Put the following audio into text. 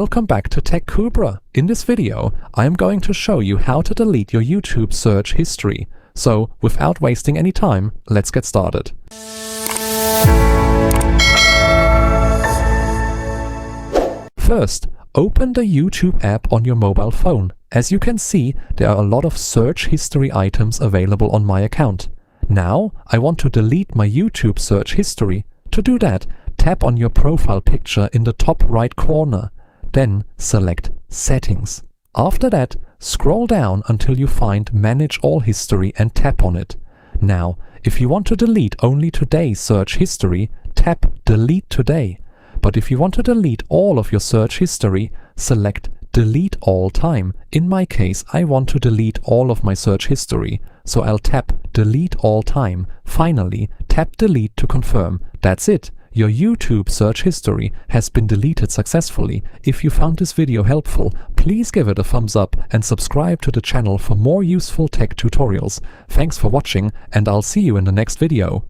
Welcome back to Tech Kubra. In this video, I am going to show you how to delete your YouTube search history. So, without wasting any time, let's get started. First, open the YouTube app on your mobile phone. As you can see, there are a lot of search history items available on my account. Now, I want to delete my YouTube search history. To do that, tap on your profile picture in the top right corner. Then select Settings. After that, scroll down until you find Manage All History and tap on it. Now, if you want to delete only today's search history, tap Delete Today. But if you want to delete all of your search history, select Delete All Time. In my case, I want to delete all of my search history, so I'll tap Delete All Time. Finally, tap Delete to confirm. That's it. Your YouTube search history has been deleted successfully. If you found this video helpful, please give it a thumbs up and subscribe to the channel for more useful tech tutorials. Thanks for watching, and I'll see you in the next video.